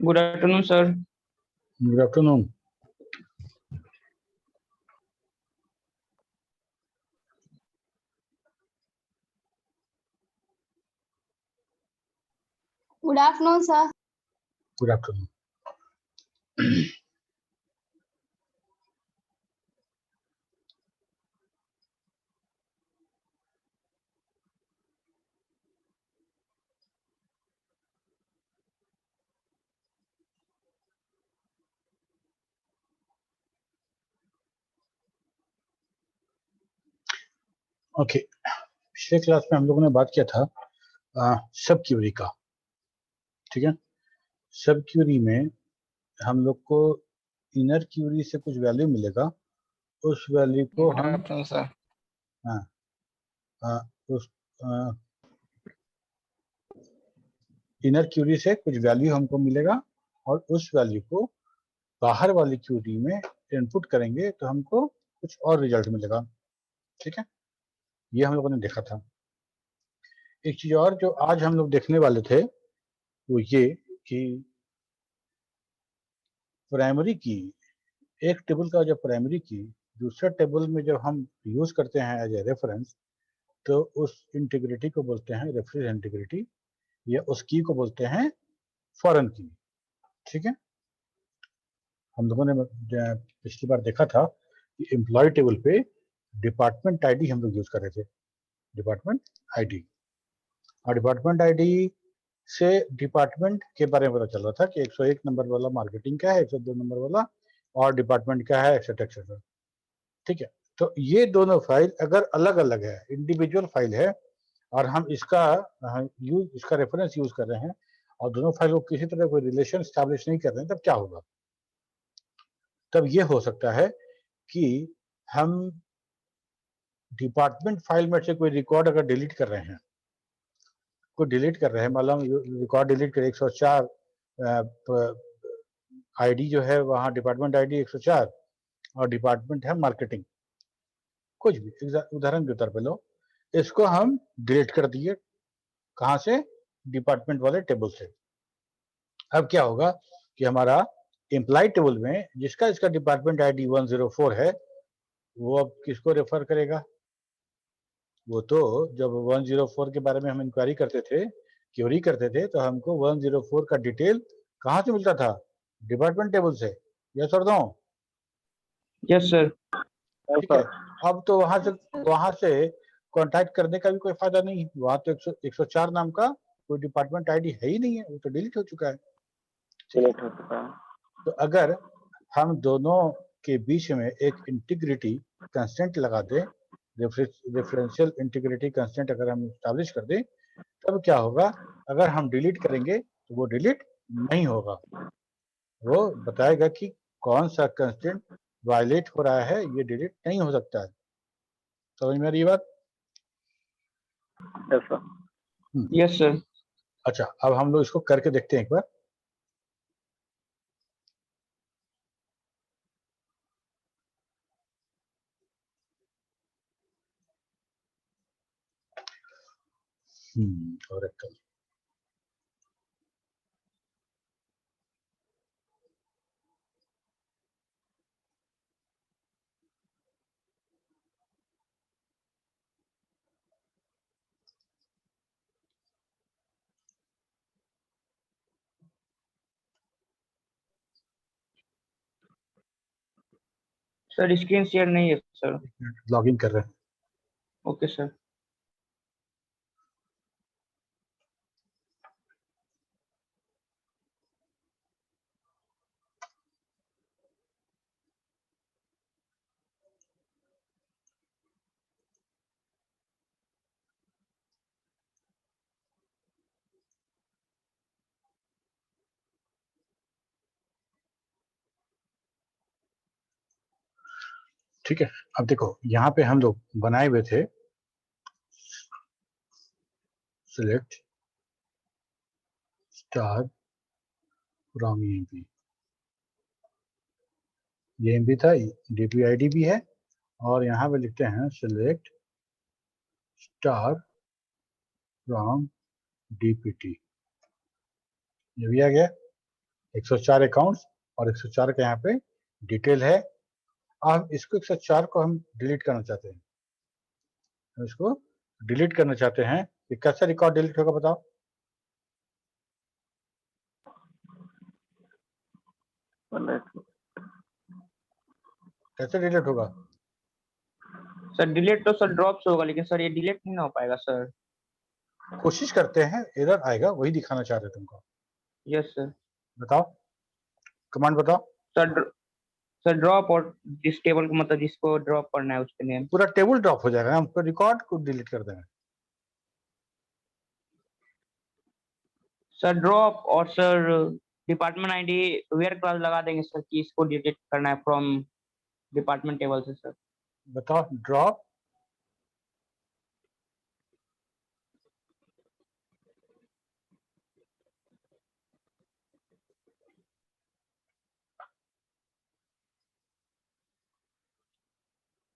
Good afternoon, sir. Good afternoon. Good afternoon, sir. Good afternoon. Okay, पिछले class में हम लोगों ने बात किया था सब क्यूरी का। ठीक है, सब क्यूरी में हम लोग को इनर क्यूरी से कुछ वैल्यू मिलेगा, उस वैल्यू को हम उस इनर क्यूरी से कुछ वैल्यू हमको मिलेगा और उस वैल्यू को बाहर वाली क्यूरी में इनपुट करेंगे तो हमको कुछ और रिजल्ट मिलेगा। ठीक है, ये हम लोगों ने देखा था। एक चीज और जो आज हम लोग देखने वाले थे वो ये कि प्राइमरी की, एक टेबल का जब प्राइमरी की दूसरे टेबल में जब हम यूज करते हैं एज ए रेफरेंस, तो उस इंटीग्रिटी को बोलते हैं रेफरेंस इंटीग्रिटी, या उस की को बोलते हैं फॉरेन की। ठीक है, हम लोगों ने पिछली बार देखा था कि एम्प्लॉय टेबल पे डिपार्टमेंट आईडी हम लोग यूज कर रहे थे, डिपार्टमेंट आईडी, और डिपार्टमेंट आईडी से डिपार्टमेंट के बारे में पता चल रहा था कि 101 नंबर वाला मार्केटिंग का है, 102 नंबर वाला और डिपार्टमेंट का है, एक्सेट्रा एक्सेट्रा। ठीक है, तो ये दोनों फाइल अगर अलग अलग है, इंडिविजुअल फाइल है, और हम इसका रेफरेंस यूज कर रहे हैं और दोनों फाइल को किसी तरह कोई रिलेशन स्टैब्लिश नहीं कर रहे हैं, तब क्या होगा? तब ये हो सकता है कि हम डिपार्टमेंट फाइल में से कोई रिकॉर्ड अगर डिलीट कर रहे हैं, मतलब रिकॉर्ड डिलीट कर 104 आईडी जो है वहाँ डिपार्टमेंट आईडी 104 और डिपार्टमेंट है मार्केटिंग, कुछ भी उदाहरण के तौर पे लो, इसको हम डिलीट कर दिए, कहाँ से? डिपार्टमेंट वाले टेबल से। अब क्या होगा कि हमारा एम्प्लॉय टेबल में जिसका इसका डिपार्टमेंट आईडी 104 है, वो अब किसको रेफर करेगा? वो तो जब 104 के बारे में हम इंक्वायरी करते थे, क्यूरी करते थे, तो हमको 104 का डिटेल कहाँ से मिलता था? डिपार्टमेंट टेबल से। यस और नो? Yes, sir. ठीक है, अब तो वहां से कांटेक्ट करने का भी कोई फायदा नहीं है, वहां तो 104 नाम का कोई डिपार्टमेंट आईडी है ही नहीं है, वो तो डिलीट हो चुका है। तो अगर हम दोनों के बीच में एक इंटीग्रिटी कंस्टेंट लगा दें, रेफरेंशियल इंटीग्रिटी कंस्टेंट अगर हम स्टैब्लिश कर दें, तब क्या होगा? अगर हम डिलीट करेंगे तो वो डिलीट नहीं होगा, वो बताएगा कि कौन सा कंस्टेंट वायलेट हो रहा है, ये डिलीट नहीं हो सकता है। समझ में आ रही है बात? Yes, sir. अच्छा, अब हम लोग इसको करके देखते हैं एक बार। Oracle। सर स्क्रीन शेयर नहीं है सर। लॉग इन कर रहे हैं। Okay sir. ठीक है, अब देखो यहाँ पे हम लोग बनाए हुए थे सिलेक्ट स्टार फ्रॉम EMP, ये EMP था, DPID भी है, और यहाँ पे लिखते हैं सिलेक्ट स्टार फ्रॉम DPT, ये भी आ गया। 104 अकाउंट्स और 104 का यहाँ पे डिटेल है। अब इसको 104 को हम डिलीट करना चाहते हैं, हम इसको डिलीट करना चाहते हैं। कि कैसे रिकॉर्ड डिलीट होगा बताओ? कैसे डिलीट होगा? सर डिलीट तो सर ड्रॉप से होगा, लेकिन सर ये डिलीट नहीं ना हो पाएगा सर। कोशिश करते हैं, एरर आएगा, वही दिखाना चाह रहे तुमको। Yes sir. बताओ, कमांड बताओ। सर ड्रॉप और जिस टेबल को मतलब जिसको ड्रॉप करना है उसके नेम। पूरा टेबल ड्रॉप हो जाएगा, हम रिकॉर्ड को डिलीट कर देंगे। सर ड्रॉप और sir department ID where class लगा देंगे सर कि इसको डिलीट करना है फ्रॉम डिपार्टमेंट टेबल से सर। बताओ, ड्रॉप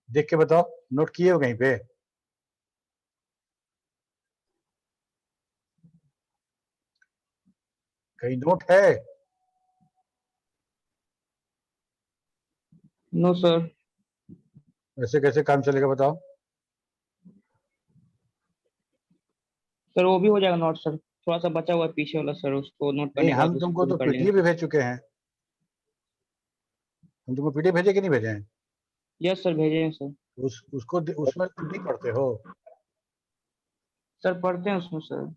देख के बताओ, नोट किए हो कहीं पे? कहीं नोट है? No sir. ऐसे कैसे काम चलेगा बताओ? सर वो भी हो जाएगा नोट सर, थोड़ा सा बचा हुआ है पीछे वाला सर, उसको नोट नहीं, करने के बाद हम तुमको उसको भी तो कर लेंगे पीडीएफ भी सर। भेज चुके हैं। हम तुमको पीडीएफ भेजे कि नहीं भेजे हैं? यस सर भेजे हैं सर। उसको उसमें तुम नहीं पढ़ते हो? सर पढ़ते हैं उसमें सर।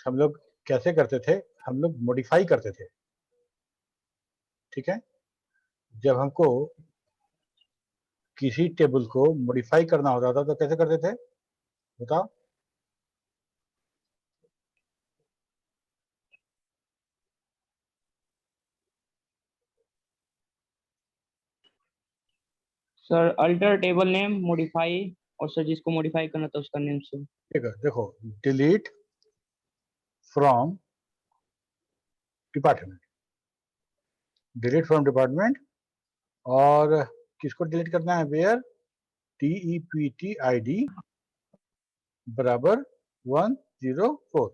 हम लोग कैसे करते थे, हम लोग मॉडिफाई करते थे, ठीक है? जब हमको किसी टेबल को मॉडिफाई करना होता था तो कैसे करते थे बताओ? Sir alter table name modify, और सर जिसको मॉडिफाई करना था उसका नेम सर। ठीक है, देखो, delete from department, delete from department, और किसको डिलीट करना है? वेयर TEPT ID बराबर 104,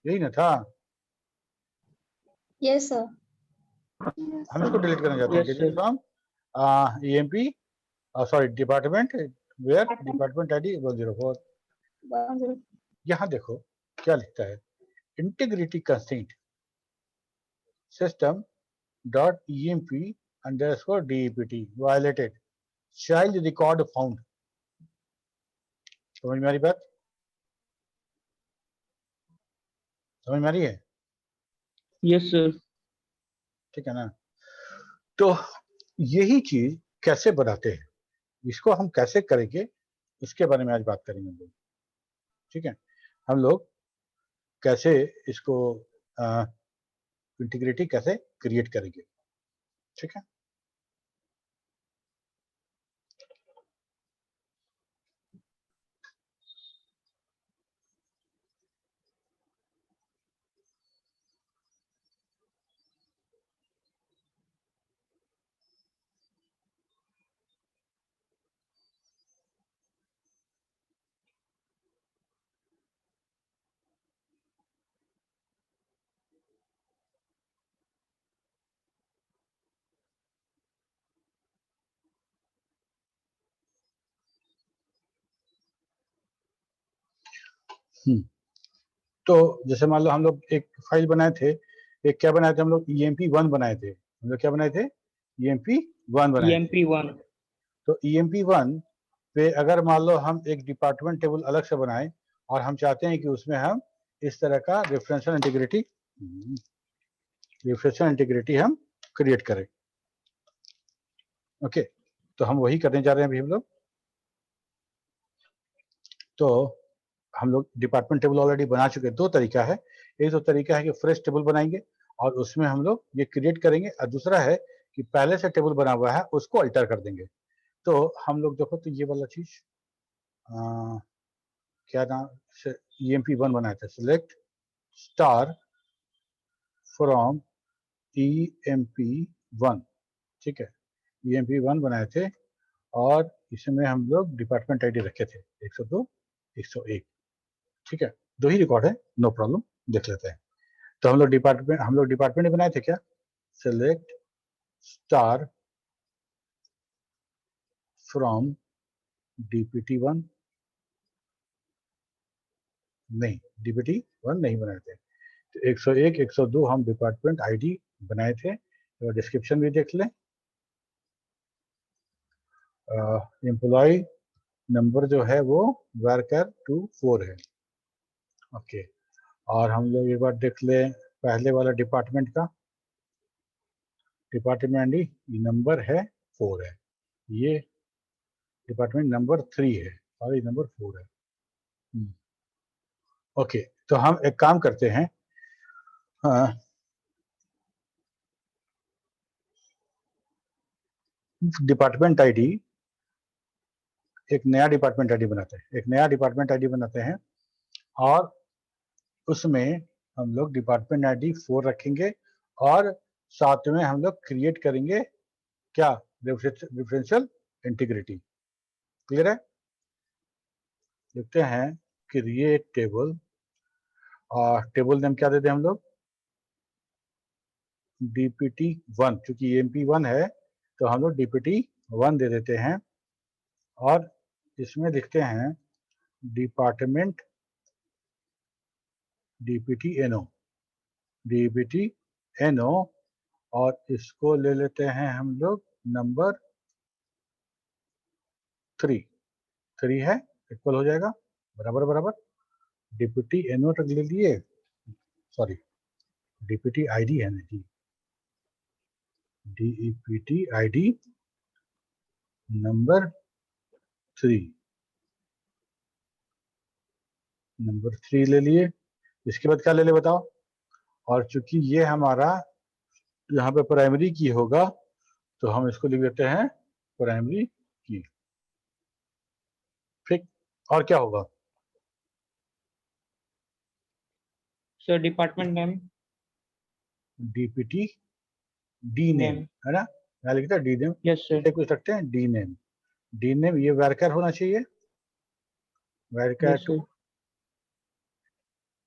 यही ना था? Yes sir. हम इसको डिलीट करना चाहते हैं, yes delete sir. From EMP, sorry department, where department ID 104। यहाँ देखो क्या लिखता है, integrity constraint system dot EMP underscore DEPT violated, child record found. समझ में आ रही बात? समझ में आ रही है? Yes sir. ठीक है ना? तो यही चीज कैसे बनाते हैं, इसको हम कैसे करेंगे, इसके बारे में आज बात करेंगे हम लोग। ठीक है, हम लोग कैसे इसको इंटीग्रिटी कैसे क्रिएट करेंगे। ठीक है, तो जैसे मान लो हम लोग एक फाइल बनाए थे, एक क्या बनाए थे हम लोग? EMP1 बनाए थे। हम लोग क्या बनाए थे? EMP1 बनाए थे। EMP1। तो EMP1 पे अगर मान लो हम एक डिपार्टमेंट टेबल अलग से बनाए और हम चाहते हैं कि उसमें हम इस तरह का रेफरेंशियल इंटीग्रिटी हम क्रिएट करें। ओके, तो हम वही करने जा रहे हैं अभी हम लोग। तो हम लोग डिपार्टमेंट टेबल ऑलरेडी बना चुके हैं। दो तरीका है, एक तो तरीका है कि फ्रेश टेबल बनाएंगे और उसमें हम लोग ये क्रिएट करेंगे, और दूसरा है कि पहले से टेबल बना हुआ है उसको अल्टर कर देंगे। तो हम लोग देखो, तो ये वाला चीज क्या नाम से EMP1 बनाया था, सिलेक्ट स्टार फ्रॉम EMP1। ठीक है, EMP1 बनाए थे और इसमें हम लोग डिपार्टमेंट आईडी रखे थे 102 101। ठीक है, दो ही रिकॉर्ड है, नो प्रॉब्लम। देख लेते हैं। तो हम लोग डिपार्टमेंट बनाए थे क्या? सेलेक्ट स्टार फ्रॉम DPT1, नहीं DPT1 नहीं बनाए थे। तो 101 102 हम डिपार्टमेंट आईडी बनाए थे। तो डिस्क्रिप्शन भी देख लें। एम्प्लॉय नंबर जो है वो varchar24 है। ओके, और हम लोग एक बार देख लें पहले वाला डिपार्टमेंट का। डिपार्टमेंट आईडी नंबर है 4 है, ये डिपार्टमेंट नंबर 3 है और ये नंबर 4 है। ओके, तो हम एक काम करते हैं, डिपार्टमेंट आईडी एक नया डिपार्टमेंट आईडी बनाते हैं और उसमें हम लोग डिपार्टमेंट आईडी 4 रखेंगे और साथ में हम लोग क्रिएट करेंगे क्या? Referential integrity. क्लियर है? लिखते हैं क्रिएट टेबल और टेबल नेम क्या देते हैं हम लोग? DPT1, क्योंकि MP1 है तो हम लोग DPT1 दे देते हैं और इसमें लिखते हैं डिपार्टमेंट DPTNO और इसको ले लेते हैं हम लोग नंबर 3 है, इक्वल हो जाएगा बराबर बराबर। DPTNO तक ले लिए, सॉरी DPT ID है ना जी, DPT ID नंबर 3 ले लिए। इसके बाद क्या ले ले बताओ? और चूंकि ये हमारा यहाँ पे प्राइमरी की होगा तो हम इसको लिख देते हैं प्राइमरी की। ठीक, और क्या होगा? Sir department name DPT D name है ना, यहाँ लिखता है डी नेम। Yes sir. कुछ रखते हैं डी नेम, ये varchar होना चाहिए,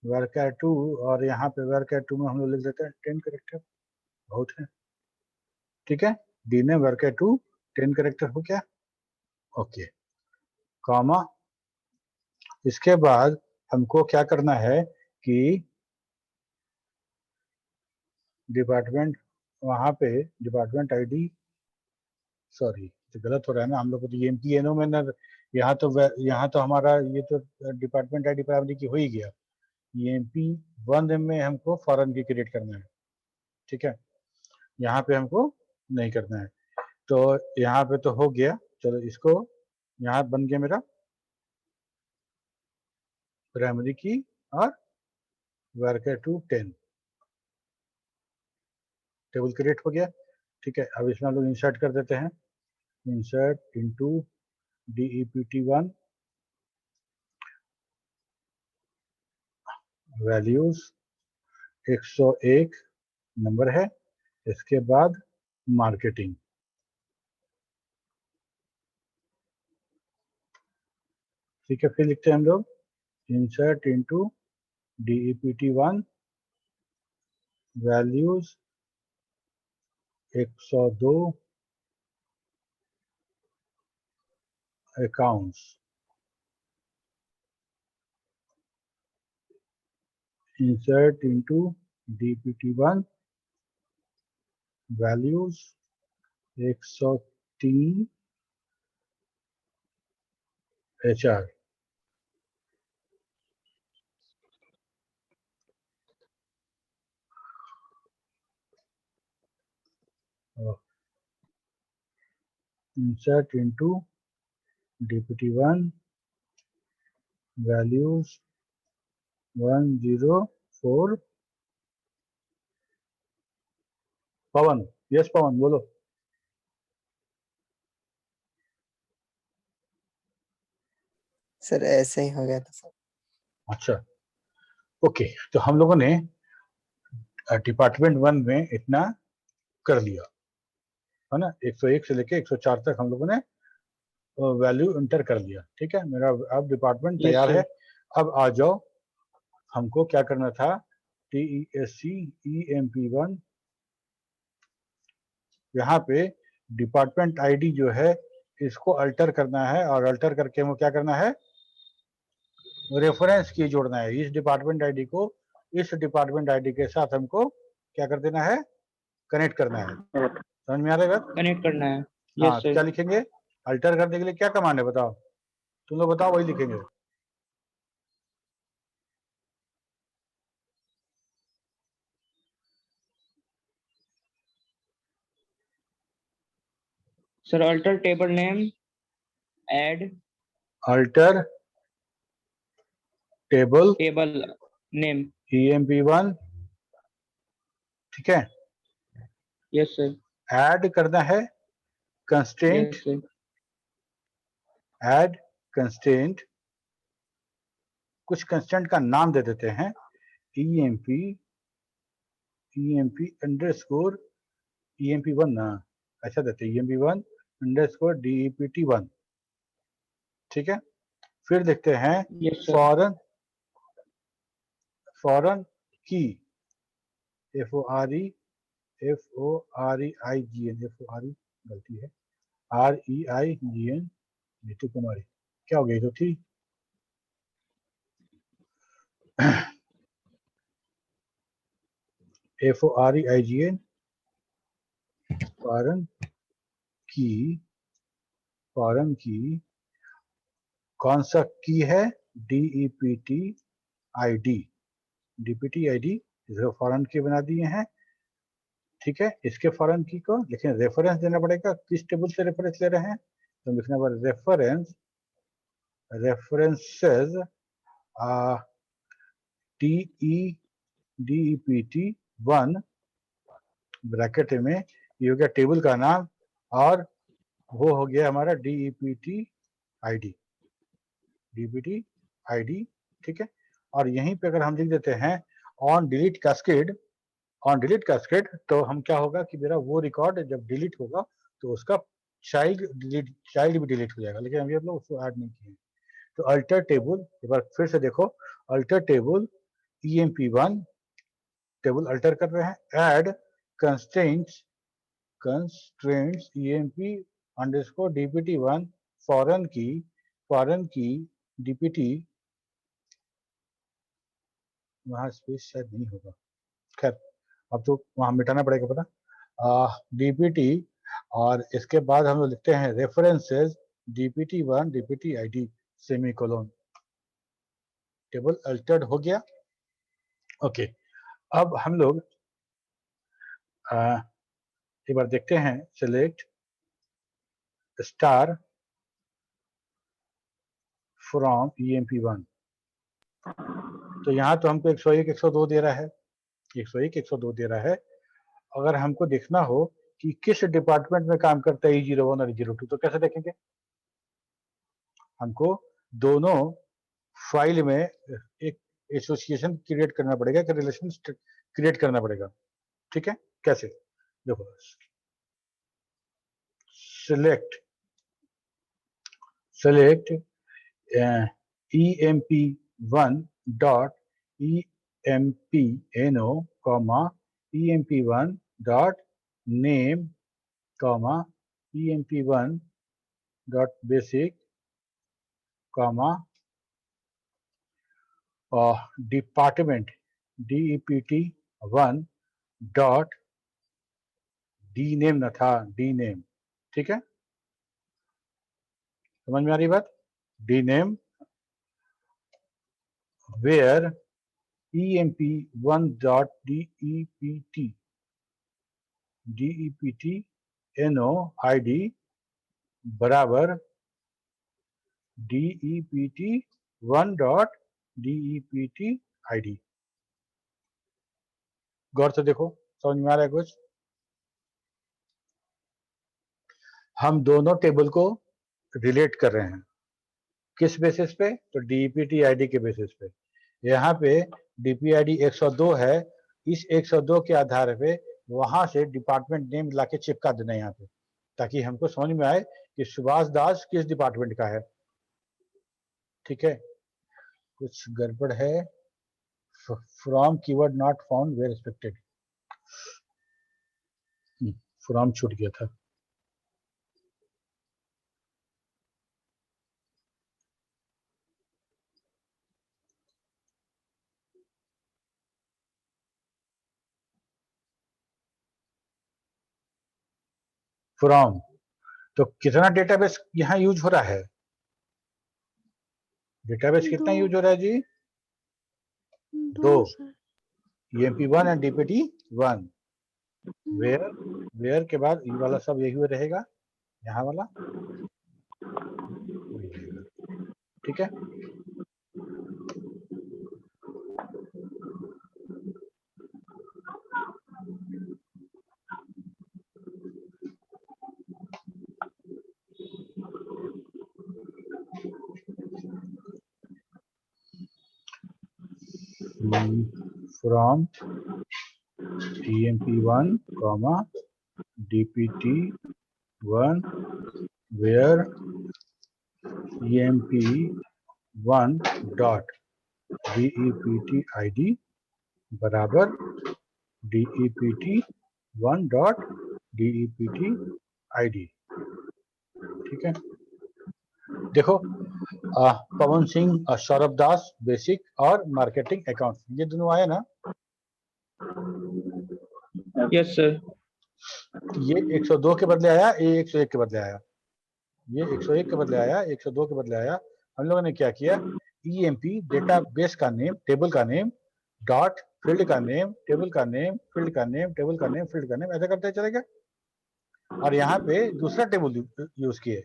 varchar2 और यहाँ पे varchar2 में हम लोग लिख देते हैं 10 कैरेक्टर, बहुत है। ठीक है, डी नेम varchar2 10 कैरेक्टर हो गया। Okay, comma. इसके बाद हमको क्या करना है कि डिपार्टमेंट, वहाँ पे डिपार्टमेंट आईडी, सॉरी गलत हो रहा है ना, हम लोग को तो MP-NO में ना, यहाँ तो हमारा ये तो डिपार्टमेंट आईडी प्राइमरी की हो ही गया। MP1 में हमको फॉरेन की क्रिएट करना है। ठीक है, यहाँ पे हमको नहीं करना है। तो यहाँ पे तो हो गया, चलो इसको, यहाँ बन गया मेरा प्राइमरी की और varchar2 10 टेबल क्रिएट हो गया। ठीक है, अब इसमें हम लोग इंसर्ट कर देते हैं, insert into DEPT1 values 101 number है, इसके बाद मार्केटिंग। ठीक है, फिर लिखते हैं हम लोग insert into DEPT1 values 102 accounts, insert into DPT1 values 103 HR। insert into DPT1 values 104। पवन, यस पवन बोलो। सर ऐसे ही हो गया था सर। अच्छा, ओके, तो हम लोगों ने डिपार्टमेंट 1 में इतना कर लिया है ना, 101 से लेके 104 तक हम लोगों ने वैल्यू इंटर कर लिया। ठीक है, मेरा अब डिपार्टमेंट Yes, तैयार sir. है। अब आ जाओ हमको क्या करना था, TESC EMP1, यहाँ पे डिपार्टमेंट आईडी जो है इसको अल्टर करना है, और अल्टर करके हमको क्या करना है, रेफरेंस की जोड़ना है। इस डिपार्टमेंट आईडी को इस डिपार्टमेंट आईडी के साथ हमको क्या कर देना है, कनेक्ट करना है। समझ में आ रहा है बात? कनेक्ट करना है। हाँ, यस तो सर। क्या लिखेंगे, अल्टर करने के लिए क्या कमांड है बताओ, तुम लोग बताओ, वही लिखेंगे। Sir alter table name add alter table table name. EMP1, ठीक है। Yes sir. ऐड करना है constraint, yes sir. Add constraint, कुछ कंस्ट्रेंट का नाम दे देते हैं, EMP अंडरस्कोर EMP1 ना, ऐसा देते हैं EMP1 अंडरस्कोर DEPT1, ठीक है। फिर देखते हैं यस सर। फॉरेन की, FOREIGN, गलती है, REIGN, नीतू कुमारी, क्या हो गई तो थी FOREIGN, फॉरेन की कौन सा की है, DEPT ID, DPT ID, इसको फॉरेन की बना दिए हैं, ठीक है। इसके फॉरेन की को लेकिन रेफरेंस देना पड़ेगा, किस टेबल से रेफरेंस ले रहे हैं, तो लिखना पड़ेगा रेफरेंसेस DEPT1 ब्रैकेट में, ये हो गया टेबल का नाम, और वो हो गया हमारा DEPT ID, ठीक है। और यहीं पे अगर हम लिख देते हैं ऑन डिलीट कैस्केड, तो हम क्या होगा कि मेरा वो रिकॉर्ड जब डिलीट होगा तो उसका चाइल्ड भी डिलीट हो जाएगा, लेकिन अभी हम लोग उसको ऐड नहीं किए। तो अल्टर टेबल, एक बार फिर से देखो, alter table EMP1 table alter कर रहे हैं, add constraints EMP underscore DPT1 foreign की DPT, वहां स्पेस शायद नहीं होगा, खैर अब तो वहां मिटाना पड़ेगा पता, DPT, और इसके बाद हम लोग लिखते हैं references DPT1 DPT ID semicolon, table Altered हो गया। ओके, अब हम लोग एक बार देखते हैं, सिलेक्ट स्टार फ्रॉम EMP1, तो यहाँ तो हमको 101 102 दे रहा है, 101 102 दे रहा है। अगर हमको देखना हो कि किस डिपार्टमेंट में काम करता है E01 और E02, तो कैसे देखेंगे, हमको दोनों फाइल में एक एसोसिएशन क्रिएट करना पड़ेगा, एक रिलेशन क्रिएट करना पड़ेगा, ठीक है। कैसे, देखो, select EMP1 dot EMPNO, EMP1 dot name, EMP1 dot basic, department DEPT1 dot DNAME न था, DNAME, ठीक है, समझ में आ रही बात, DNAME where EMP1 dot DEPT NO ID बराबर DEPT1 डॉट DEPT ID। गौर से देखो, समझ में आ रहा है कुछ, हम दोनों टेबल को रिलेट कर रहे हैं, किस बेसिस पे, तो DEPT ID के बेसिस पे। यहाँ पे DPID 102 है, इस 102 के आधार पे वहां से डिपार्टमेंट नेम लाके चिपका देना यहाँ पे, ताकि हमको समझ में आए कि सुभाष दास किस डिपार्टमेंट का है, ठीक है। कुछ गड़बड़ है, from keyword not found where expected, from छूट गया था। फ्रॉम, तो कितना डेटाबेस यहाँ यूज हो रहा है? डेटाबेस कितना यूज हो रहा है जी? दो, EMP1 एंड DPT1। वेयर के बाद ये वाला सब यही हुआ रहेगा, यहाँ वाला वही रहेगा, ठीक है। From EMP1, DPT1 where EMP1 dot DEPT ID बराबर DEPT1 डॉट DEPT ID, ठीक है। देखो, पवन सिंह, सौरभ दास बेसिक और मार्केटिंग अकाउंट, ये दोनों आए ना? Yes sir. ये 102 के बदले आया, ये 101 के बदले आया, ये 101 के बदले आया, 102 के बदले आया। हम लोगों ने क्या किया, EMP डेटाबेस का नेम, टेबल का नेम डॉट फील्ड का नेम, टेबल का नेम, फील्ड का नेम, टेबल का नेम, फील्ड का नेम, ऐसा करते चलेगा। और यहाँ पे दूसरा टेबल यूज किए,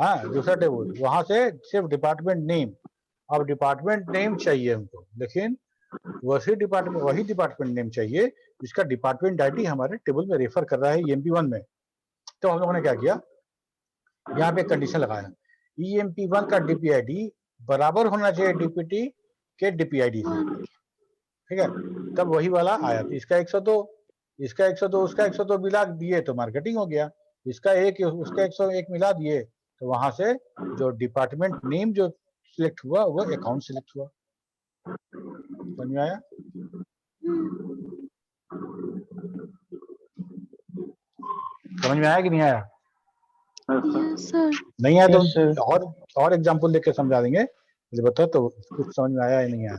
हाँ दूसरा टेबल, वहां से सिर्फ डिपार्टमेंट नेम। अब डिपार्टमेंट नेम चाहिए हमको, लेकिन वही डिपार्टमेंट नेम चाहिए जिसका डिपार्टमेंट ID हमारे टेबल में रेफर कर रहा है EMP1 में। तो हम लोगों ने क्या किया, यहाँ पे कंडीशन लगाया, EMP1 का DPID बराबर होना चाहिए DPT के DPID से, ठीक है। तब वही वाला आया, तो इसका 102, इसका 102, उसका 102 मिला दिए तो मार्केटिंग हो गया, इसका 1 उसका 101 मिला दिए तो वहां से जो डिपार्टमेंट नेम जो सिलेक्ट हुआ वो अकाउंट सिलेक्ट हुआ। समझ में आया? समझ में आया कि नहीं आया? नहीं आया तो और एग्जांपल देके समझा देंगे, मुझे बताओ तो कुछ समझ में आया या नहीं आया?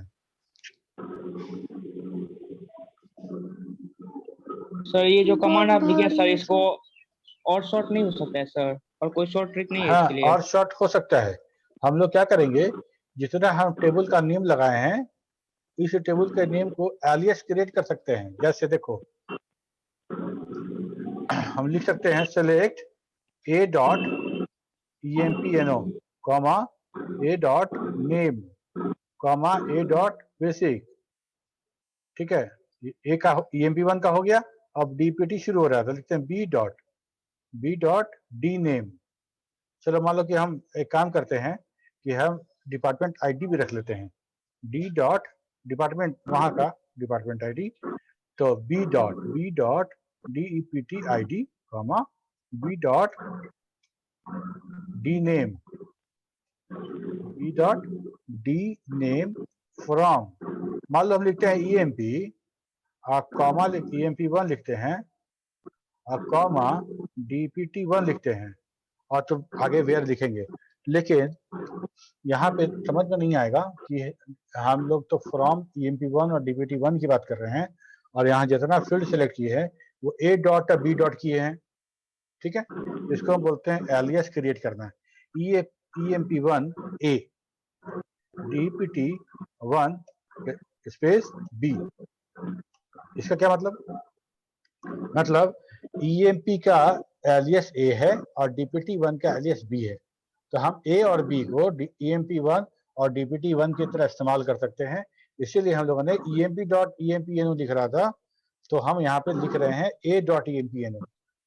सर ये जो कमांड आप लिखे सर, इसको और शॉर्ट नहीं हो सकता है सर? और कोई शॉर्ट ट्रिक नहीं है हाँ, इसके लिए? और शॉर्ट हो सकता है। हम लोग क्या करेंगे, जितना हम टेबल का नेम लगाए हैं, इस टेबल के नेम को एलियास क्रिएट कर सकते हैं। जैसे देखो, हम लिख सकते हैं select A dot EMPNO comma A dot name comma A dot basic, ठीक है। A का EMP1 का हो गया। अब DPT शुरू हो रहा है तो लिखते हैं B डॉट D नेम। चलो मान लो कि हम एक काम करते हैं कि हम डिपार्टमेंट ID भी रख लेते हैं, D डॉट डिपार्टमेंट, वहां का डिपार्टमेंट ID, तो B dot DEPT ID comma B dot D name, B dot D name from, मान लो हम लिखते हैं EMP, कॉमा EMP1 लिखते हैं, कॉमा DPT1 लिखते हैं, और तो आगे वेयर लिखेंगे। लेकिन यहाँ पे समझ में नहीं आएगा कि हम लोग तो फ्रॉम EMP1 और DPT1 की बात कर रहे हैं, और यहाँ जितना फील्ड सेलेक्ट किए हैं वो A डॉट और B डॉट किए हैं, ठीक है। इसको हम बोलते हैं एलियास क्रिएट करना। EMP1 A, DPT1 space B, इसका क्या मतलब? मतलब EMP का एलियास A है और DPT1 का एलियास B है, तो हम A और B को EMP1 और DPT1 की तरह इस्तेमाल कर सकते हैं। इसीलिए हम लोगों ने EMP डॉट EMPNO लिख रहा था, तो हम यहाँ पे लिख रहे हैं A डॉट EMPNO।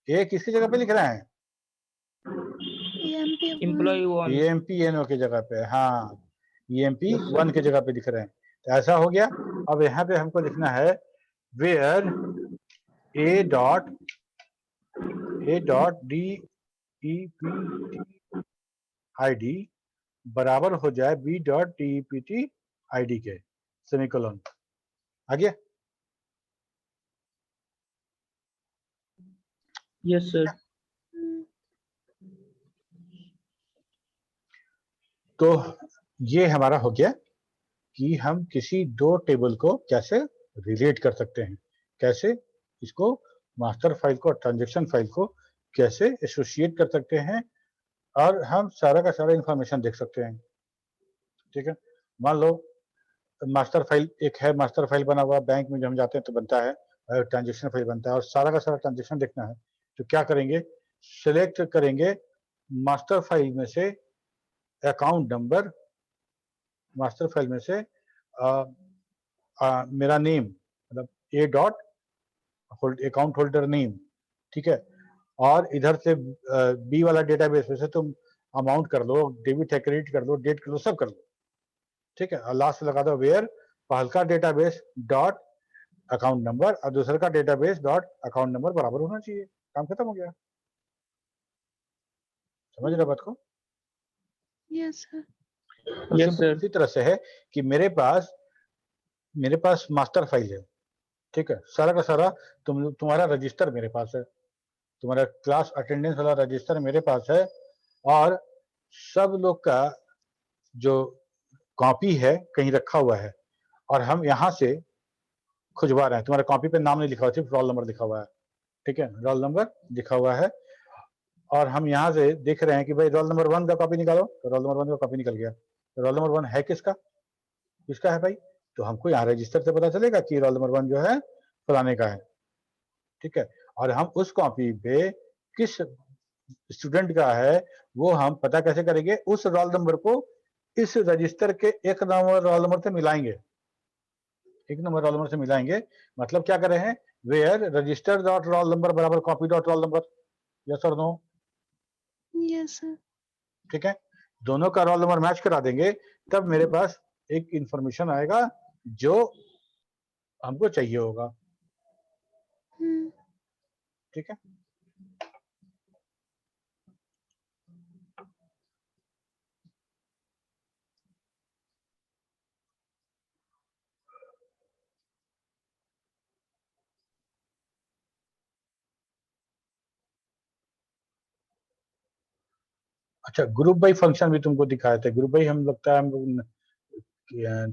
A किसकी जगह पे लिख रहे हैं? EMPNO की जगह पे, हाँ EMP1 की जगह पे लिख रहे हैं, तो ऐसा हो गया। अब यहाँ पे हमको लिखना है where A dot DEPT ID बराबर हो जाए B डॉट DEPT ID के, सेमीकोलन। आ गया? Yes, sir. तो ये हमारा हो गया कि हम किसी दो टेबल को कैसे रिलेट कर सकते हैं, कैसे इसको मास्टर फाइल को और ट्रांजैक्शन फाइल को कैसे एसोसिएट कर सकते हैं, और हम सारा का सारा इंफॉर्मेशन देख सकते हैं। ठीक है, मान लो मास्टर फाइल एक है, मास्टर फाइल बना हुआ बैंक में जब हम जाते हैं तो बनता है, ट्रांजैक्शन फाइल बनता है, और सारा का सारा ट्रांजैक्शन देखना है तो क्या करेंगे, सिलेक्ट करेंगे मास्टर फाइल में से अकाउंट नंबर, मास्टर फाइल में से मेरा नेम, मतलब ए डॉट अकाउंट होल्डर नेम, ठीक है, और इधर से बी वाला डेटाबेस में से तुम अमाउंट कर लो, डेबिट है क्रेडिट कर लो, डेट कर लो, सब कर लो, ठीक है, और लास्ट लगा दो वेयर पहल का डेटाबेस डॉट अकाउंट नंबर और दूसरे का डेटाबेस डॉट अकाउंट नंबर बराबर होना चाहिए, काम खत्म हो गया। समझ रहे बात को? Yes sir. Yes, sir. इसी तरह से है कि मेरे पास मास्टर फाइल है, ठीक है, सारा का सारा तुम्हारा रजिस्टर मेरे पास है, तुम्हारा क्लास अटेंडेंस वाला रजिस्टर मेरे पास है, और सब लोग का जो कॉपी है कहीं रखा हुआ है, और हम यहाँ से खुजवा रहे हैं। तुम्हारे कॉपी पे नाम नहीं लिखा हुआ, सिर्फ रोल नंबर लिखा हुआ है, ठीक है, रोल नंबर लिखा हुआ है, और हम यहाँ से देख रहे हैं कि भाई रोल नंबर 1 का कॉपी निकालो, तो रोल नंबर 1 का कॉपी निकल गया। तो रोल नंबर 1 है किसका, किसका है भाई, तो हमको यहाँ रजिस्टर से पता चलेगा कि रोल नंबर 1 जो है फलाने का है, ठीक है, और हम उस कॉपी पे किस स्टूडेंट का है वो हम पता कैसे करेंगे, उस रोल नंबर को इस रजिस्टर के एक नंबर रोल नंबर से मिलाएंगे, एक नंबर रोल नंबर से मिलाएंगे, मतलब क्या कर रहे हैं, where register dot roll number बराबर copy dot roll number, yes और नो? Yes sir. ठीक है, दोनों का रोल नंबर मैच करा देंगे, तब मेरे पास एक इंफॉर्मेशन आएगा जो हमको चाहिए होगा, ठीक है। अच्छा, ग्रुप बाई फंक्शन भी तुमको दिखाए थे, ग्रुप बाई हम लगता है हम लोग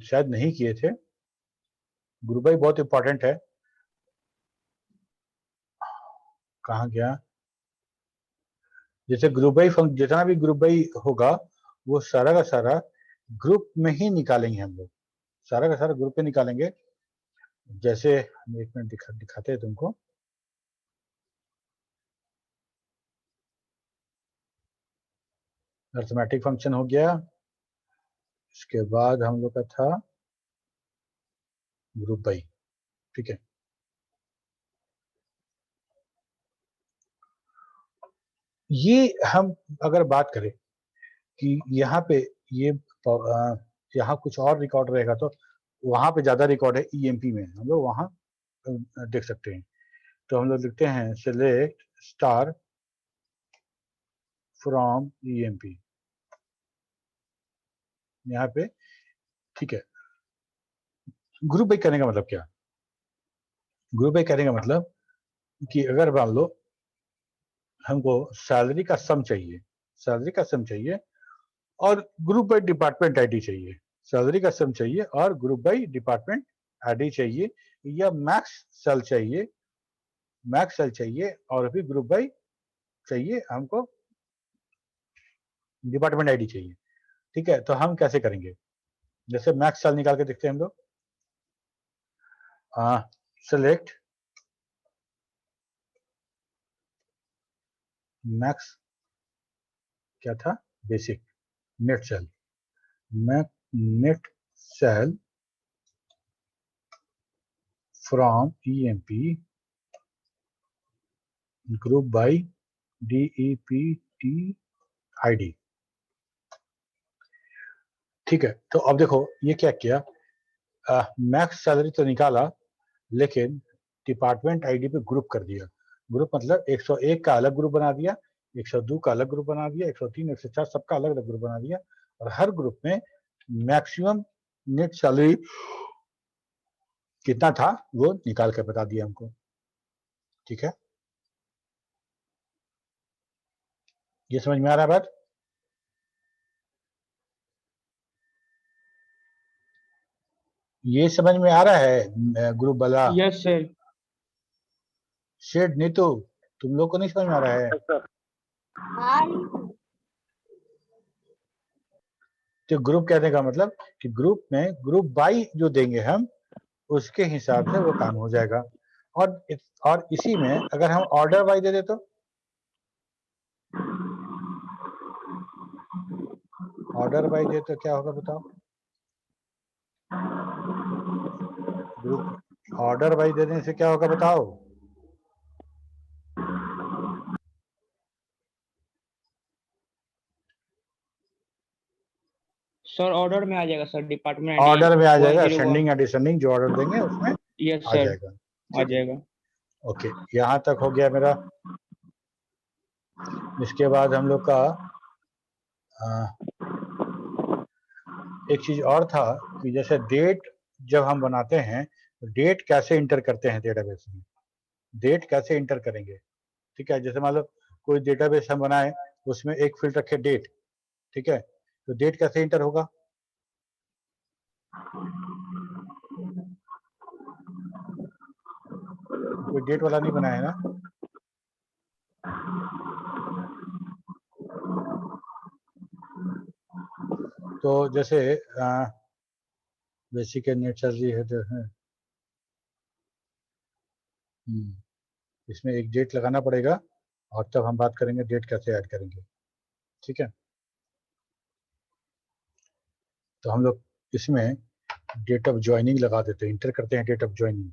शायद नहीं किए थे। ग्रुप बाई बहुत इंपॉर्टेंट है, कहाँ गया, जैसे ग्रुप बाई फंक्शन जितना भी ग्रुप बाई होगा वो सारा का सारा ग्रुप में ही निकालेंगे हम लोग, सारा का सारा ग्रुप में निकालेंगे। जैसे हम एक मिनट दिखाते हैं तुमको, अरिथमेटिक फंक्शन हो गया, इसके बाद हम लोग का था ग्रुप बाई, ठीक है। ये हम अगर बात करें कि यहाँ पे ये यहाँ कुछ और रिकॉर्ड रहेगा तो वहां पे ज्यादा रिकॉर्ड है ईएमपी में, हम लोग वहां देख सकते हैं। तो हम लोग लिखते हैं सिलेक्ट स्टार फ्रॉम ईएमपी यहाँ पे, ठीक है। ग्रुप बाई करने का मतलब क्या, ग्रुप बाई करने का मतलब कि अगर मान लो हमको सैलरी का सम चाहिए, सैलरी का सम चाहिए और ग्रुप बाई डिपार्टमेंट आईडी चाहिए, सैलरी का सम चाहिए और ग्रुप बाई डिपार्टमेंट आईडी चाहिए, या मैक्स सेल चाहिए, मैक्स सेल चाहिए और फिर ग्रुप बाई चाहिए, हमको डिपार्टमेंट आईडी चाहिए, ठीक है। तो हम कैसे करेंगे, जैसे मैक्स सेल निकाल के देखते हैं हम लोग, सेलेक्ट मैक्स क्या था, basic net cell, net cell from EMP group by DEPT ID, ठीक है। तो अब देखो ये क्या किया, मैक्स सैलरी तो निकाला लेकिन डिपार्टमेंट आईडी पे ग्रुप कर दिया, ग्रुप मतलब 101 का अलग ग्रुप बना दिया, 102 का अलग ग्रुप बना दिया, 103 104 सबका अलग अलग ग्रुप बना दिया, और हर ग्रुप में मैक्सिमम नेट सैलरी कितना था वो निकाल कर बता दिया हमको। ठीक है, ये समझ में आ रहा है बात? ये समझ में आ रहा है ग्रुप वाला? Yes sir. शेड नीतू, तुम लोग को नहीं समझ में आ रहा है? तो ग्रुप कहने का मतलब कि ग्रुप में ग्रुप बाई जो देंगे हम उसके हिसाब से वो काम हो जाएगा। और इसी में अगर हम ऑर्डर वाइज दे दे तो ऑर्डर वाइज दे तो क्या होगा बताओ? ग्रुप ऑर्डर वाइज देने से क्या होगा बताओ? सर ऑर्डर में आ जाएगा सर, डिपार्टमेंट आईडी ऑर्डर में आ जाएगा, 101। असेंडिंग या डिसेंडिंग जो ऑर्डर देंगे उसमें यस आ सर, जाएगा। आ जाएगा। ओके, यहाँ तक हो गया मेरा। इसके बाद हम लोग का एक चीज और था कि जैसे डेट जब हम बनाते हैं तो डेट कैसे इंटर करते हैं डेटाबेस में, डेट कैसे इंटर करेंगे। ठीक है, जैसे मान लो कोई डेटाबेस हम बनाए, उसमें एक फील्ड रखे डेट। ठीक है, तो डेट कैसे इंटर होगा? कोई डेट वाला नहीं बनाया है ना? तो जैसे बेसिक नेट सर्जरी है तो है, इसमें एक डेट लगाना पड़ेगा और तब हम बात करेंगे डेट कैसे ऐड करेंगे। ठीक है, तो हम लोग इसमें डेट ऑफ ज्वाइनिंग लगा देते हैं, इंटर करते हैं date of joining.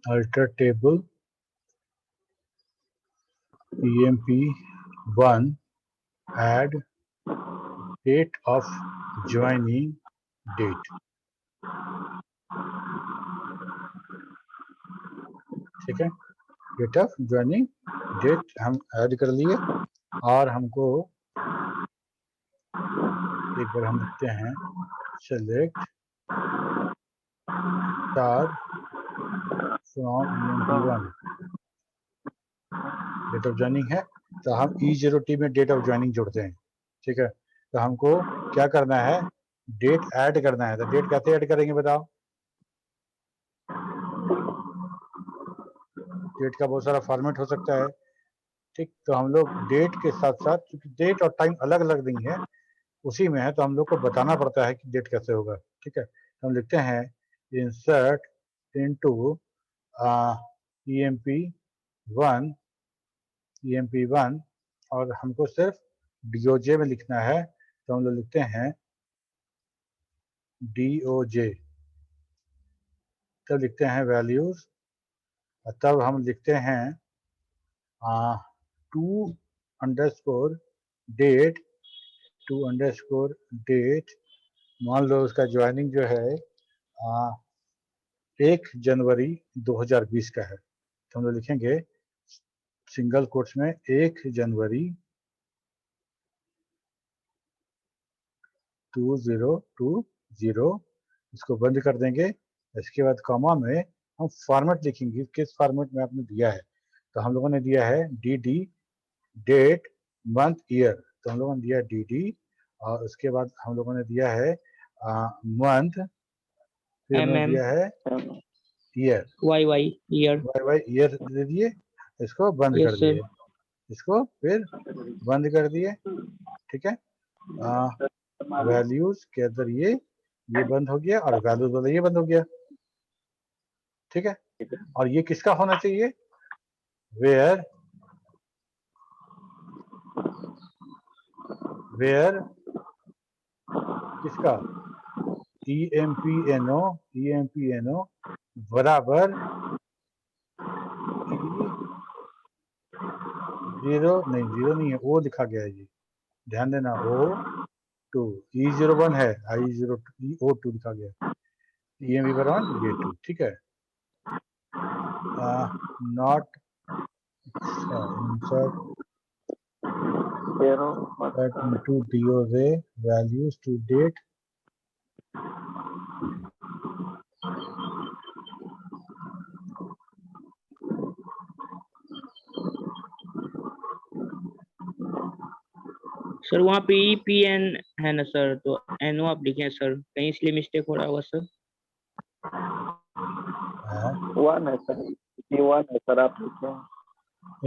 Alter table emp1 add date of joining date। ठीक है, डेट ऑफ ज्वाइनिंग डेट हम ऐड कर लिए और हमको एक बार हम लिखते हैं select star from emp1 date of joining है तो हम E0T में डेट ऑफ ज्वाइनिंग जोड़ते हैं। ठीक है, तो हमको क्या करना है, डेट ऐड करना है। तो डेट कैसे ऐड करेंगे बताओ? डेट का बहुत सारा फॉर्मेट हो सकता है। ठीक, तो हम लोग डेट के साथ साथ, क्योंकि डेट और टाइम अलग अलग नहीं है उसी में है, तो हम लोग को बताना पड़ता है कि डेट कैसे होगा। ठीक है, तो हम लिखते हैं इंसर्ट इनटू emp1 और हमको सिर्फ DOJ में लिखना है, तो हम लोग लिखते हैं DOJ, तब लिखते हैं वैल्यूज, तब हम लिखते हैं to_date मान लो उसका ज्वाइनिंग जो है 1 जनवरी 2020 का है, तो हम लोग लिखेंगे सिंगल कोट्स में 1 जनवरी 2020, इसको बंद कर देंगे। इसके बाद कॉमा में हम फॉर्मेट लिखेंगे, किस फॉर्मेट में आपने दिया है। तो हम लोगों ने दिया है DD डेट मंथ ईयर, तो हम लोगों ने दिया DD और उसके बाद हम लोगों ने दिया है मंथ, फिर हमने दिया है ईयर, YY ईयर। ईयर दे दिए, इसको बंद कर यस सर। दिए, इसको फिर बंद कर दिए। ठीक है, वैल्यूज के अंदर ये बंद हो गया और वैल्यूज वाला ये बंद हो गया। ठीक है, और ये किसका होना चाहिए, वेयर किसका, EMPNO बराबर जीरो नहीं है, O लिखा गया है, जी ध्यान देना, O2 E01 है, E02 लिखा गया, EMP बराबर ये 2, ठीक है। Not insert into DOJ values to date sir वहाँ पे EPN है ना सर, तो NO आप लिखे हैं सर, कहीं इसलिए मिस्टेक हो रहा होगा सर। वन है सर, वन है सर, आप लिखे।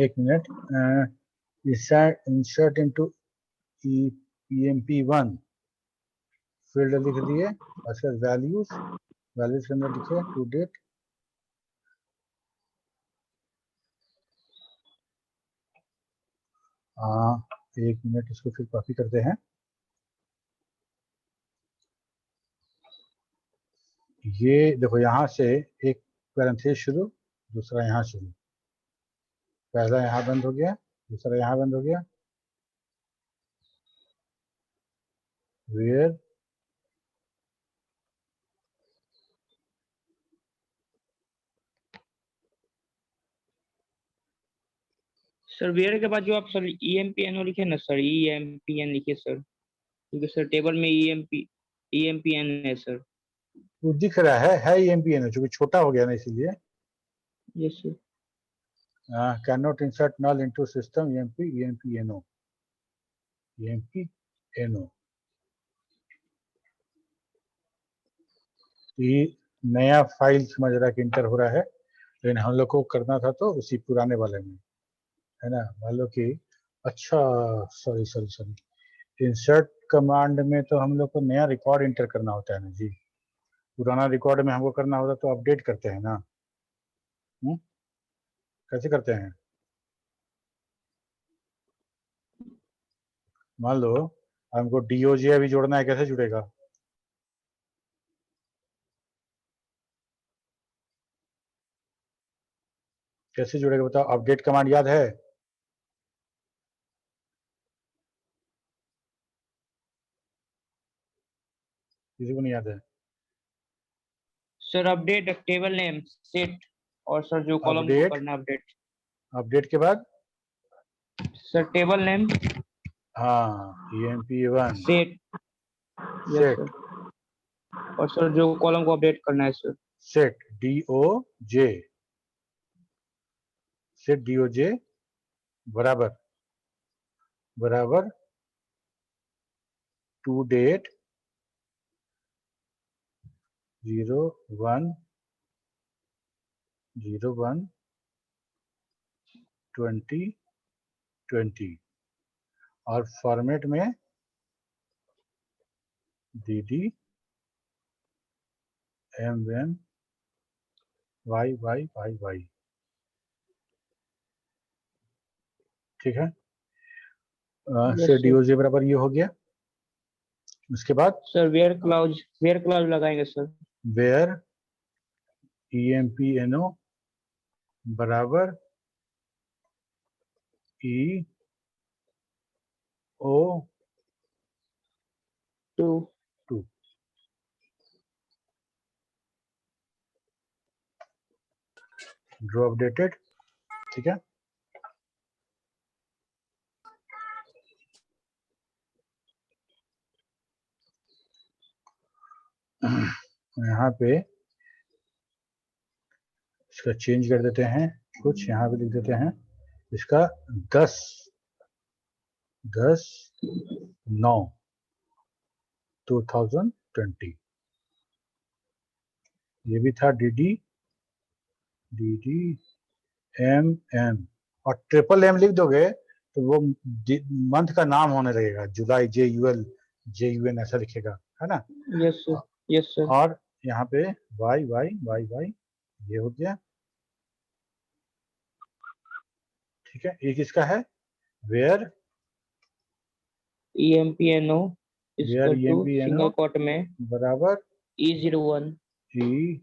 एक minute, insert into EMP1 field लिख दिए, अच्छा वैल्यूज के अंदर लिखे टू डेट, एक मिनट, इसको फिर कॉपी करते हैं। ये देखो, यहाँ से एक पैरेंथेसिस शुरू, दूसरा यहाँ शुरू, पहला यहाँ बंद हो गया, दूसरा यहाँ बंद हो गया, वेयर सर वेयर के बाद जो आप सर EMPNO लिखे ना सर, EMPN लिखिए सर, क्योंकि सर टेबल में EMPN है सर। वो दिख रहा है EMPNO, चूंकि छोटा हो गया ना इसीलिए। Yes sir. Can not insert null into system EMPNO ये नया फाइल समझ रहा है कि इंटर हो रहा है, लेकिन हम लोग को करना था तो उसी पुराने वाले में, है ना। मान लो कि अच्छा, सॉरी, इंसर्ट कमांड में तो हम लोग को नया रिकॉर्ड इंटर करना होता है ना जी, पुराना रिकॉर्ड में हमको करना होता तो अपडेट करते हैं ना। कैसे करते हैं, मान लो हमको DOJ अभी जोड़ना है, कैसे जुड़ेगा? कैसे जुड़ेगा बताओ, अपडेट कमांड याद है? किसी को नहीं याद है? Sir update table name set, और सर जो कॉलम को करना अपडेट के बाद सर टेबल नेम, हाँ EMP1 सेट, और सर जो कॉलम को अपडेट करना है सर, सेट DOJ बराबर टू डेट 01/01/2020 और फॉर्मेट में DD MMYYYY, ठीक है। से DOJ बराबर ये हो गया। उसके बाद सर वेयर क्लाउज लगाएंगे सर, वेयर EMPNO बराबर EO2 ड्रॉ अपडेटेड, ठीक है। यहाँ पे इसका चेंज कर देते हैं, कुछ यहाँ पे लिख देते हैं, इसका 10/9/2020, ये भी था DD MM, और MM लिख दोगे तो वो मंथ का नाम होने लगेगा, जुलाई JUN ऐसा लिखेगा, है ना। Yes sir. और यहाँ पे YYYY ये हो गया, ठीक है। एक इसका है वेयर EMPNO सिंगल कोट में बराबर E01 E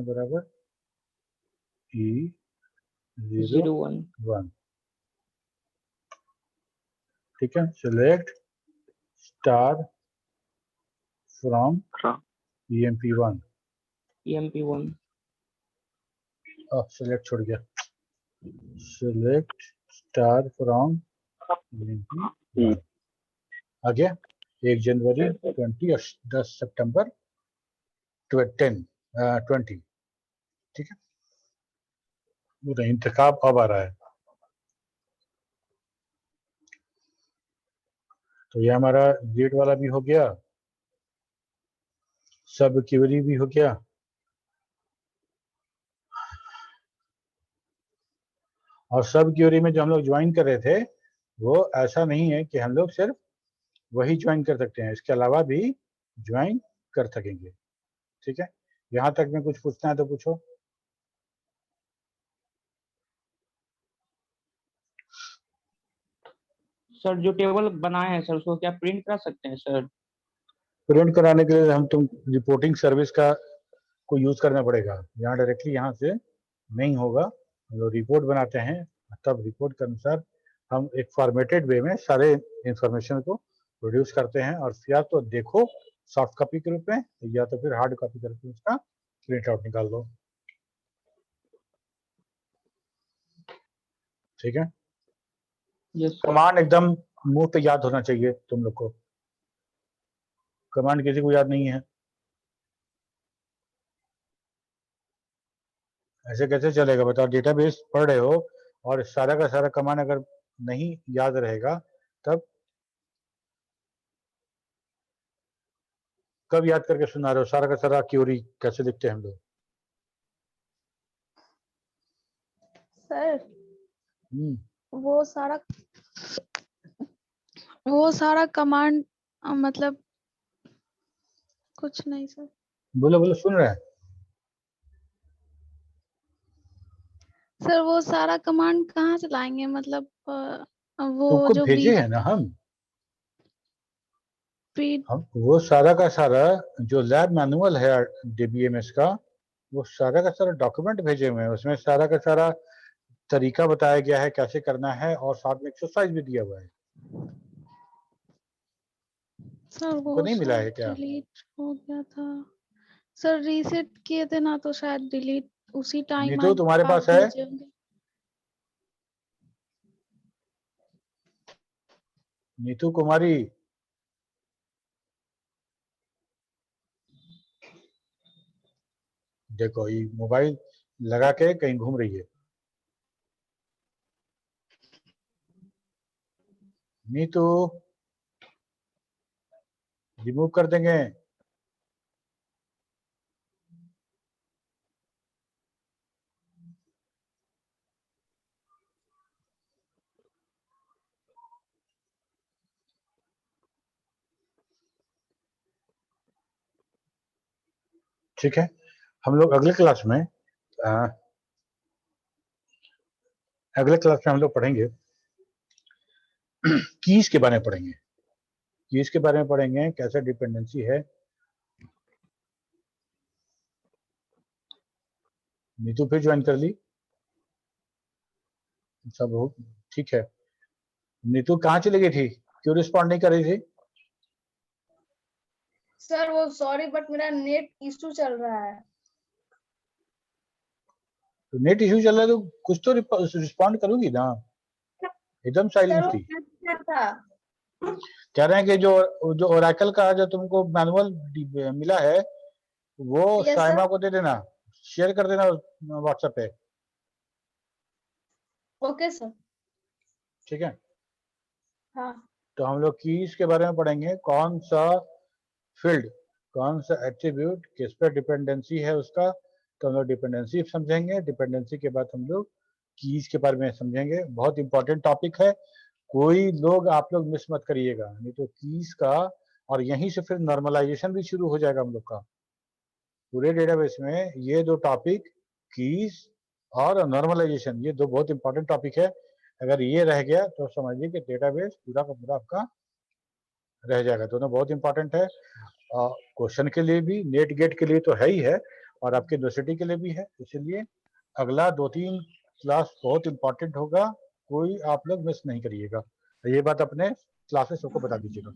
बराबर E01 01 ठीक है। Select star from From EMP1 EMP1 select छोड़ गया। सिलेक्ट स्टार फ्रॉम EMP1 आ गया। 1 जनवरी 20 और 10 सितंबर 20 ठीक है। वो इंतखाब अब आ रहा है। तो ये हमारा गेट वाला भी हो गया, सब क्यूरी भी हो गया। और सब क्यूरी में जो हम लोग ज्वाइन कर रहे थे वो ऐसा नहीं है कि हम लोग सिर्फ वही ज्वाइन कर सकते हैं, इसके अलावा भी ज्वाइन कर सकेंगे। ठीक है, यहाँ तक में कुछ पूछना है तो पूछो। सर जो टेबल बनाए हैं सर उसको क्या प्रिंट करा सकते हैं सर? प्रिंट कराने के लिए हम तुम रिपोर्टिंग सर्विस का को यूज करना पड़ेगा। यहाँ डायरेक्टली यहाँ से नहीं होगा। हम लोग रिपोर्ट बनाते हैं, तब रिपोर्ट के अनुसार हम एक फॉर्मेटेड वे में सारे इंफॉर्मेशन को प्रोड्यूस करते हैं, और या तो देखो सॉफ्ट कॉपी के रूप में या तो फिर हार्ड कॉपी के रूप में उसका प्रिंट आउट निकाल दो। ठीक है, यस सर। कमांड एकदम मुंह पे याद होना चाहिए तुम लोग को। कमांड किसी को याद नहीं है, ऐसे कैसे चलेगा बताओ। डेटाबेस पढ़ रहे हो और सारा का सारा कमांड अगर नहीं याद रहेगा तब कब याद करके सुना रहे हो। सारा का सारा क्यूरी कैसे लिखते हैं हम लोग। सर हम्म, वो सारा कमांड मतलब कुछ नहीं सर। बोलो बोलो, सुन रहे हैं। सर वो सारा कमांड कहाँ से लाएंगे मतलब वो तुमको जो भेजे हैं ना हम वो सारा का सारा जो लैब मैनुअल है DBMS का, वो सारा का सारा डॉक्यूमेंट भेजे हुए हैं। उसमें सारा का सारा तरीका बताया गया है कैसे करना है, और साथ में एक्सरसाइज भी दिया हुआ है। सर को वो नहीं मिला है क्या? डिलीट हो गया था सर, रीसेट किए थे ना तो शायद डिलीट उसी टाइम नीतू तुम्हारे आप पास है? भेजे होंगे। नीतू कुमारी, देखो ये मोबाइल लगा के कहीं घूम रही है। नीतू रिमूव कर देंगे। ठीक है, हम लोग अगले क्लास में हम लोग पढ़ेंगे कीज के बारे में पढ़ेंगे। कीज के बारे में पढ़ेंगे, कैसे डिपेंडेंसी है। नीतू फिर ज्वाइन कर ली, सब हो ठीक है। नीतू कहाँ चली गई थी, क्यों रिस्पॉन्ड नहीं कर रही थी? सर वो सॉरी बट मेरा नेट इशू चल रहा है। तो नेट इश्यू चल रहा है तो कुछ तो रिस्पॉन्ड करूंगी ना, एकदम सर साइलेंट वो थी। क्या था? कह रहे हैं कि जो ओरेकल का जो तुमको मैनुअल मिला है वो यस साइमा सर। को दे देना, शेयर कर देना व्हाट्सएप पे। Okay sir. ठीक है, हाँ तो हम लोग कीज के बारे में पढ़ेंगे, कौन सा फील्ड, कौन सा एट्रीब्यूट किस पर डिपेंडेंसी है उसका। तो हम लोग डिपेंडेंसी समझेंगे, डिपेंडेंसी के बाद हम लोग कीज के बारे में समझेंगे। बहुत इंपॉर्टेंट टॉपिक है, कोई लोग आप लोग मिस मत करिएगा, नहीं तो कीज का और यहीं से फिर नॉर्मलाइजेशन भी शुरू हो जाएगा हम लोग का। पूरे डेटाबेस में ये दो टॉपिक, कीज और नॉर्मलाइजेशन, ये दो बहुत इंपॉर्टेंट टॉपिक है। अगर ये रह गया तो समझिए कि डेटाबेस पूरा का पूरा आपका रह जाएगा। दोनों बहुत इंपॉर्टेंट है, क्वेश्चन के लिए भी, नेट गेट के लिए तो है ही है, और आपके यूनिवर्सिटी के लिए भी है। इसलिए अगला 2-3 क्लास बहुत इंपॉर्टेंट होगा, कोई आप लोग मिस नहीं करिएगा। ये बात अपने क्लासेस सबको बता दीजिएगा।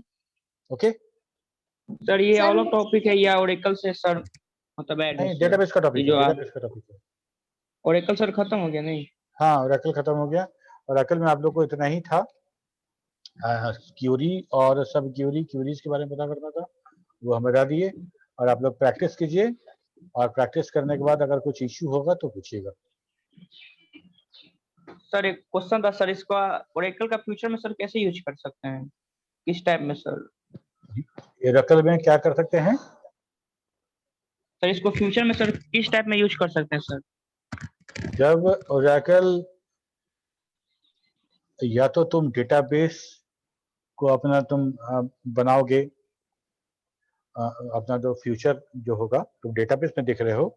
ओके सर ये सर, ऑल ऑफ टॉपिक है या ओरेकल से सर मतलब ऐड है नहीं, सर? डेटाबेस का ये टॉपिक है, जो आप डेटाबेस का टॉपिक है। ओरेकल सर खत्म हो गया नहीं? हाँ, ओरेकल खत्म हो गया। ओरेकल में आप लोग को इतना ही था, क्यूरी और सब क्यूरीज के बारे में पता करना था, वो हम बता दिए। और आप लोग प्रैक्टिस कीजिए, और प्रैक्टिस करने के बाद अगर कुछ इश्यू होगा तो पूछिएगा। सर एक क्वेश्चन था सर, इसका ओरेकल का फ्यूचर में सर कैसे यूज कर सकते हैं, किस टाइप में सर? ओरेकल में क्या कर सकते हैं? सर इसको फ्यूचर में सर किस टाइप में यूज कर सकते हैं सर? जब ओरेकल, या तो तुम डेटाबेस को अपना तुम बनाओगे, अपना जो फ्यूचर जो होगा तुम डेटाबेस में देख रहे हो,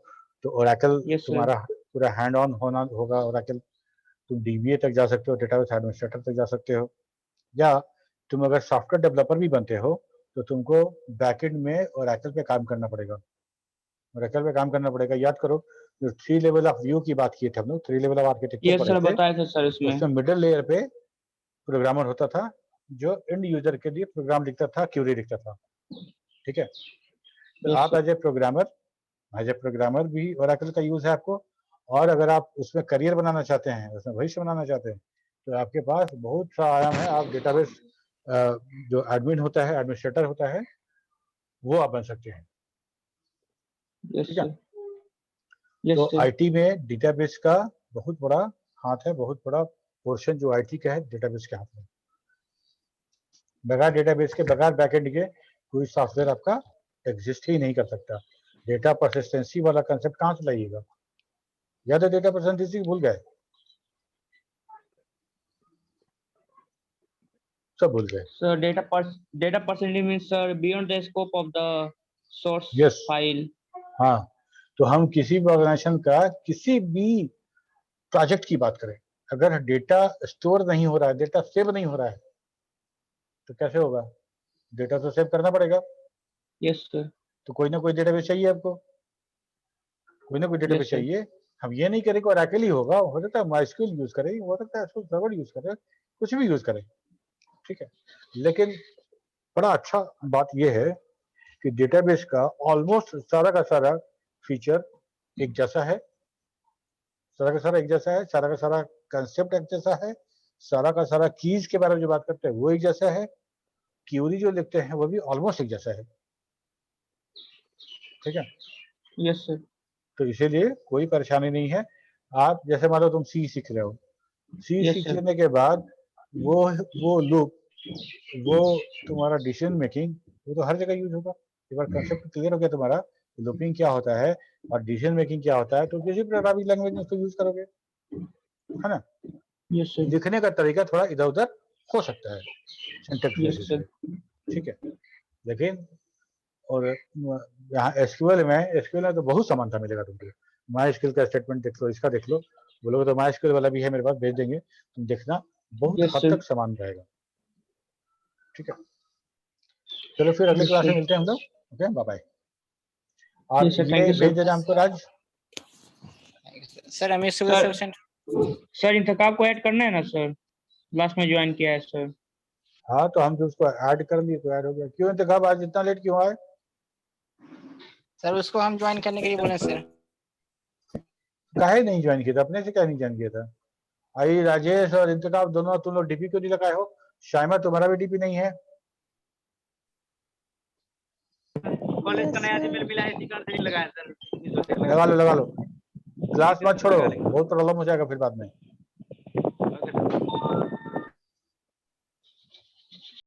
तो ओरेकल Yes, sir. तुम्हारा पूरा हैंड ऑन होना होगा। ओरेकल तुम डीबीए तक जा सकते हो, डेटाबेस एडमिनिस्ट्रेटर तक जा सकते हो, या तुम अगर सॉफ्टवेयर डेवलपर भी बनते हो तो तुमको बैकएंड में ओरेकल पे काम करना पड़ेगा। ओरेकल पे काम करना पड़ेगा। याद करो जो 3 लेवल ऑफ व्यू की बात की थी हम लोग, 3 लेवल ऑफ आर्किटेक्चर ये पढ़े सर थे, बताए थे सर इसमें। उसमें मिडिल लेयर पे प्रोग्रामर होता था जो एंड यूजर के लिए प्रोग्राम लिखता था, क्यूरी लिखता था। ठीक है, तो Yes, आप sir. एज ए प्रोग्रामर भी ओरेकल का यूज है आपको। और अगर आप उसमें करियर बनाना चाहते हैं, उसमें भविष्य बनाना चाहते हैं, तो आपके पास बहुत सा आयाम है। आप डेटाबेस जो एडमिन होता है, एडमिनिस्ट्रेटर होता है, वो आप बन सकते हैं। Yes, ठीक है, sir. Yes, तो sir. आईटी में डेटाबेस का बहुत बड़ा हाथ है, बहुत बड़ा पोर्शन जो आईटी का है डेटाबेस के हाथ में। बगैर डेटाबेस के, बगैर बैकएंड के कोई सॉफ्टवेयर आपका एग्जिस्ट ही नहीं कर सकता। डेटा परसिस्टेंसी वाला कंसेप्ट कहाँ से लाइएगा? याद है डेटा परसिस्टेंसी भूल गए? सब भूल गए। So data percentage means sir beyond the scope of the source Yes. file. हाँ, तो हम किसी भी ऑर्गेनाइजेशन का किसी भी प्रोजेक्ट की बात करें, अगर डेटा स्टोर नहीं हो रहा है, डेटा सेव नहीं हो रहा है, तो कैसे होगा? डेटा तो सेव करना पड़ेगा, Yes, sir. तो कोई ना कोई डेटाबेस चाहिए आपको, कोई ना कोई डेटाबेस Yes, sir. चाहिए। हम ये नहीं करें कि ओरेकल ही होगा, हो सकता है माइस्क्यूएल यूज करें, हो सकता है एसक्यूएल सर्वर यूज करें, कुछ भी यूज करें। ठीक है, लेकिन बड़ा अच्छा बात यह है कि डेटाबेस का ऑलमोस्ट सारा का सारा फीचर एक जैसा है, सारा का सारा एक जैसा है, सारा का सारा कंसेप्ट एक जैसा है, सारा का सारा कीज के बारे में जो बात करते हैं वो एक जैसा है, क्यूरी जो लिखते हैं वो भी ऑलमोस्ट एक जैसा है। ठीक है, Yes, sir. तो इसीलिए कोई परेशानी नहीं है। आप जैसे मान लो तुम सी सीख रहे हो, सी Yes, सीख sir. लेने के बाद वो लूप, वो तुम्हारा डिसीजन मेकिंग, वो तो हर जगह यूज होगा। एक बार कंसेप्ट क्लियर हो गया तुम्हारा, लूपिंग क्या होता है और डिसीजन मेकिंग क्या होता है, तो किसी प्रोग्रामिंग लैंग्वेज में उसको यूज करोगे, है ना। Yes, sir. लिखने का तरीका थोड़ा इधर उधर हो सकता है सिंटैक्स Yes, बेसिस sir. पे, ठीक है, लेकिन और यहाँ एसक्यूएल में तो बहुत समानता मिलेगा तुमको। माई का स्टेटमेंट देख लो, इसका देख लो, बोलोगे तो माई वाला भी है मेरे पास, भेज देंगे, तुम देखना बहुत Yes, हद sir. तक समान रहेगा। ठीक है, चलो फिर अगले Yes, क्लास में sir. मिलते हैं हम लोग। Okay, bye bye. और Yes, sir. Thank ये you, sir. भेज देना हमको राज। सर अमित सुबह Sir. सर सेंट सर इंतखाब को ऐड करना है ना सर, लास्ट में ज्वाइन किया है सर। हाँ, तो हम जो उसको ऐड कर लिए तो ऐड हो गया। क्यों इंतखाब आज इतना लेट क्यों आए? सर उसको हम ज्वाइन करने के लिए बोले सर। काहे नहीं ज्वाइन किया था? अपने से क्या नहीं ज्वाइन किया था? आई राजेश और इंतखाब दोनों तुम लोग डीपी क्यों नहीं लगाए हो? शायमा तुम्हारा भी डीपी नहीं है। कॉलेज का नया ईमेल मिला है, इसी कारण से नहीं लगाया सर। लगा लो क्लास मत छोड़ो, बहुत प्रॉब्लम हो जाएगा फिर बाद में।